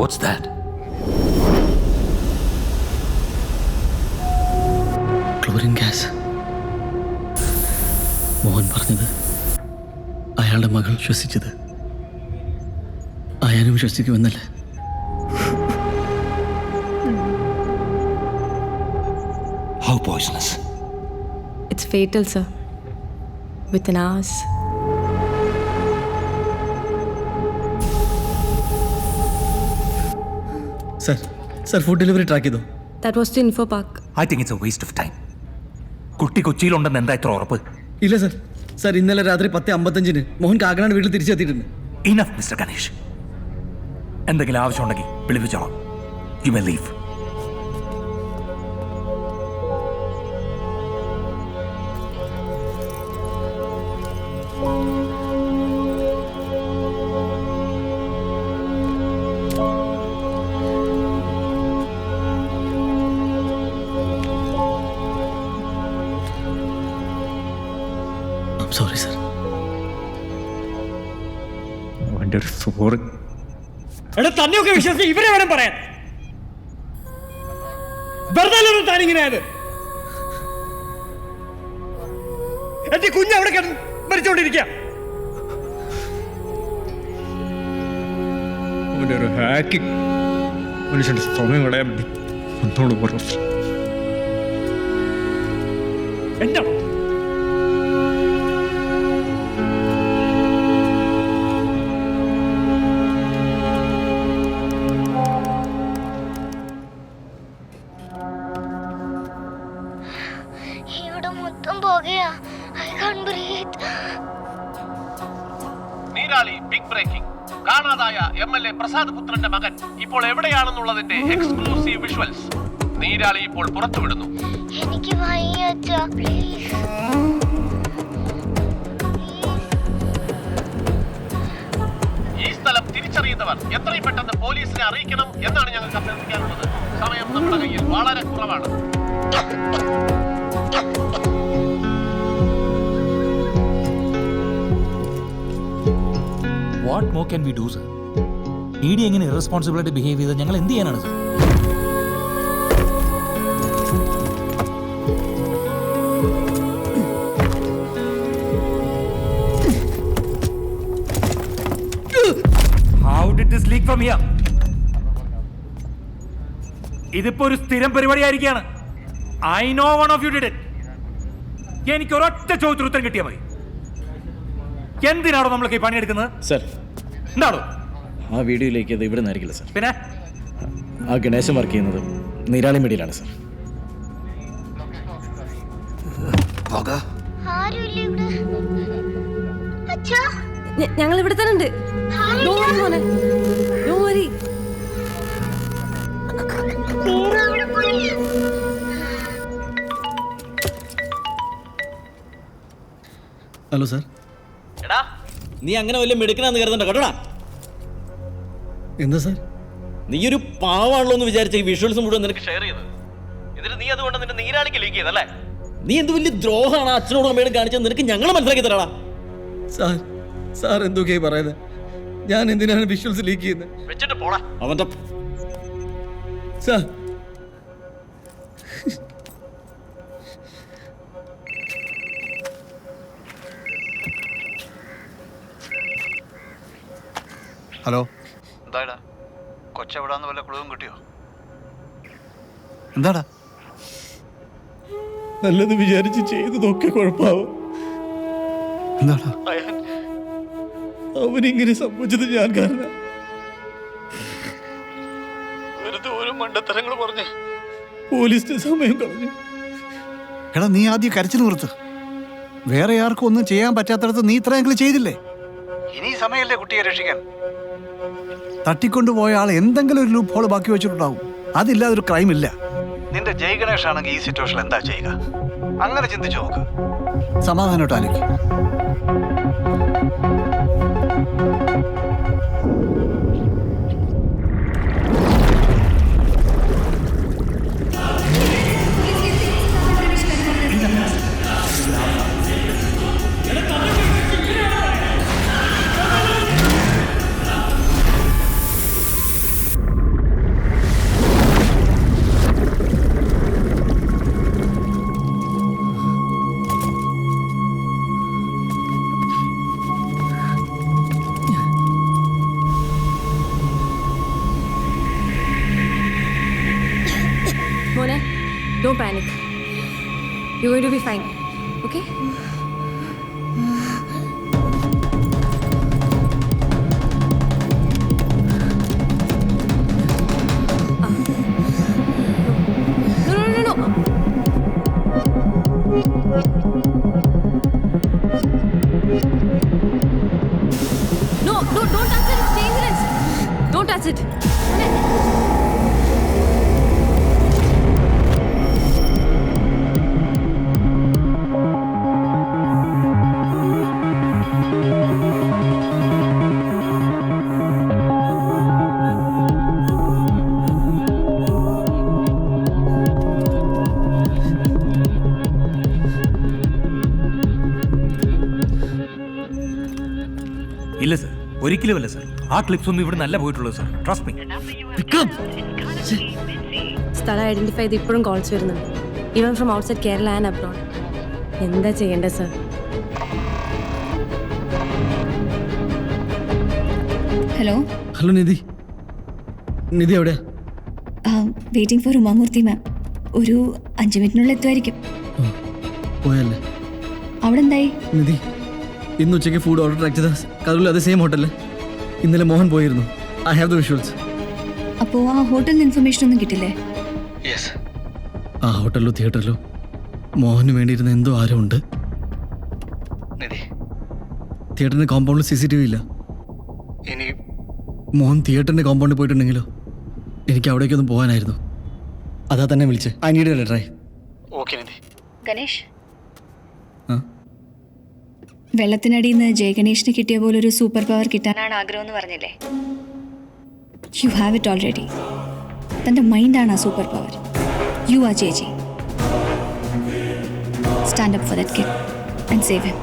What's that? Chlorine gas. Mohan പറഞ്ഞത് അയാളുടെ മകൾ ശ്വസിച്ചത് അയാളും ശ്വസിക്കുമെന്നല്ലേ? How poisonous? It's fatal, sir. Within hours. Sir food delivery track ചെയ്തോ? That was the info park. I think it's a waste of time. കുട്ടി കൊച്ചിയിലുണ്ടെന്ന് എന്താ ഇത്ര ഉറപ്പ്? ഇല്ല സർ ഇന്നലെ രാത്രി 10:55 മോഹൻ കാക്കനാട് വീട്ടിൽ തിരിച്ചെത്തിയിട്ടുണ്ട്. Enough mister Ganesh. എന്തെങ്കിലും ആവശ്യമുണ്ടെങ്കിൽ വിളിപ്പിച്ചോളാം. You may leave. Sorry sir. തന്നെയൊക്കെ വിശ്വസിച്ച് ഇവരെ വേണം പറയാൻ. വെറുതെ താനിങ്ങനെയത്. എന്റെ കുഞ്ഞ് അവിടെ കിടന്ന് മരിച്ചോണ്ടിരിക്കുക. ഒരു ഹാക്കിംഗ് മനുഷ്യന്റെ സമയം കളയാൻ എന്നോട് പറഞ്ഞു. എന്താ നീരാളി ബിഗ് ബ്രേക്കിംഗ്. കാണാതായ MLA പ്രസാദ് പുത്രന്റെ മകൻ ഇപ്പോൾ എവിടെയാണെന്നുള്ളതിന്റെ എക്സ്ക്ലൂസീവ് വിഷ്വൽസ് നീരാളി ഇപ്പോൾ പുറത്തുവിടുന്നു. എനിക്ക് വയ്യ അച്ഛാ, പ്ലീസ്. ഈ സ്ഥലം തിരിച്ചറിയുന്നവർ എത്രയും പെട്ടെന്ന് പോലീസിനെ അറിയിക്കണം എന്നാണ് ഞങ്ങൾക്ക് അഭ്യർത്ഥിക്കാനുള്ളത്. സമയം നമ്മുടെ കയ്യിൽ വളരെ കുറവാണ്. What more can we do sir? ED എങ്ങനെ ഇറസ്പോൺസിബിൾ ആയിട്ട് ബിഹേവ് ചെയ്താൽ ഞങ്ങൾ എന്ത് ചെയ്യാനാണ് sir? How did this leak from here? ഇതിപ്പോ ഒരു സ്ഥിരം പരിപാടിയായിരിക്കുകയാണ്. I know one of you did it. എനിക്ക് ഒരൊറ്റ ചോദ്യത്തിന് ഉത്തരം കിട്ടിയാൽ മതി. എന്തിനാണോ നമ്മളൊക്കെ ഈ പണിയെടുക്കുന്നത്? സർ, എന്താണോ ആ വീഡിയോയിലേക്ക് അത് ഇവിടെ നിന്നായിരിക്കില്ല സർ. പിന്നെ ആ ഗണേശൻ വർക്ക് ചെയ്യുന്നത് നീരാളി മീഡിയയിലാണ് സർ. ഞങ്ങൾ ഇവിടെ തന്നെ ഉണ്ട്. Hello sir. നീ അങ്ങനെ വല്ല മെടുക്കണമെന്ന് കരുതണ്ട കേട്ടോടാ. എന്താ സർ? നീ ഒരു പാവാണല്ലോ എന്ന് വിചാരിച്ച ഈ വിഷ്വൽസ് മുഴുവൻ നിനക്ക് ഷെയർ ചെയ്ത് എന്നിട്ട് നീ അതുകൊണ്ട് നിന്റെ നീരാളിക്ക് ലീക്ക് ചെയ്തല്ലേ? നീ എന്ത് വലിയ ദ്രോഹമാണ് അച്ഛനോടും അമ്മയോടും കാണിച്ചത് നിനക്ക് ഞങ്ങൾ മനസ്സിലാക്കി തരാടാ. സാർ എന്തൊക്കെയായി പറയുന്നത്? ഞാൻ എന്തിനാണ് വിഷ്വൽസ് ലീക്ക് ചെയ്യുന്നത്? വെച്ചിട്ട് പോടാ. അവന്റെ സാർ ഹലോ, എന്താടാ? കൊച്ചെവിടാന്ന് വല്ല ക്ലൂവും കിട്ടിയോ? എന്താടാ? നല്ലത് വിചാരിച്ച് ചെയ്തതൊക്കെ കുഴപ്പമാവും. എന്താടാ? അവനിങ്ങനെ സംഭവിച്ചത് ഞാൻ കാരണം. വെറുതെ ഓരോ മണ്ടത്തരങ്ങൾ പറഞ്ഞ് പോലീസിന്റെ സമയം കളഞ്ഞു. എടാ, നീ ആദ്യം കരച്ചിൽ നിർത്ത്. വേറെ ആർക്കും ഒന്നും ചെയ്യാൻ പറ്റാത്തടത്ത് നീ ഇത്രയെങ്കിലും ചെയ്തില്ലേ? ഇനി സമയല്ലേ കുട്ടിയെ രക്ഷിക്കാൻ. തട്ടിക്കൊണ്ടുപോയ ആൾ എന്തെങ്കിലും ഒരു ലൂപ്പ് ഹോൾ ബാക്കി വെച്ചിട്ടുണ്ടാവും. അതില്ലാതെ ഒരു ക്രൈം ഇല്ല. നിന്റെ ജയ് ഗണേഷ് ആണെങ്കിൽ ഈ സിറ്റുവേഷനിൽ എന്താ ചെയ്യുക? അങ്ങനെ ചിന്തിച്ചു നോക്ക്. സമാധാനമായിട്ട് ആലോചിക്കും. going to be fine. Okay? No. No, don't touch it. It's dangerous. Don't touch it. ഇല്ല സർ, ഒരിക്കലുമല്ല സർ. ആ ക്ലിപ്സ് ഒന്നും ഇവിടെ നല്ല പോയിട്ടുള്ളത് സർ. Trust me. സ്ഥലം ഐഡന്റിഫൈ ചെയ്ത് ഇപ്പോഴും കോൾസ് വരുന്നുണ്ട്. Even from outside Kerala and abroad. എന്താ ചെയ്യേണ്ടത് സർ? ഹലോ ഹലോ നിധി. നിധി എവിടെയാ? വെയിറ്റിംഗ് ഫോർ ഉമാമൂർത്തി മാം. ഒരു 5 മിനിറ്റിനുള്ളിൽ എത്തുമായിരിക്കും. പോയല്ലേ? അവിടെ എന്തായി? നിധി, ഇന്ന് ഉച്ചയ്ക്ക് ഫുഡ് ഓർഡർ ട്രാക്ക് ചെയ്ത കരൂരിൽ അതേ സെയിം ഹോട്ടലിൽ ഇന്നലെ മോഹൻ പോയിരുന്നു. I have the visuals. അപ്പോൾ ആ ഹോട്ടലിന് ഇൻഫർമേഷൻ ഒന്നും കിട്ടില്ലേ? യെസ്. ആ ഹോട്ടലിലോ തിയേറ്ററിലോ മോഹന് വേണ്ടിയിരുന്ന എന്തോ ആരോ ഉണ്ട്. തിയേറ്ററിൻ്റെ കോമ്പൗണ്ടിൽ CCTV ഇല്ല. ഇനി മോഹൻ തിയേറ്ററിൻ്റെ കോമ്പൗണ്ടിൽ പോയിട്ടുണ്ടെങ്കിലോ? എനിക്ക് അവിടേക്കൊന്നും പോകാനായിരുന്നു. അതാ തന്നെ വിളിച്ചേ. I need a try. Okay Nidhi. Ganesh, ആ വെള്ളത്തിനടിയിൽ നിന്ന് ജയഗണേഷിന് കിട്ടിയ പോലൊരു സൂപ്പർ പവർ കിട്ടാനാണ് ആഗ്രഹം എന്ന് പറഞ്ഞില്ലേ? You have it already. തൻ്റെ മൈൻഡാണ് ആ super power. You are J. Stand up for that kid and save him.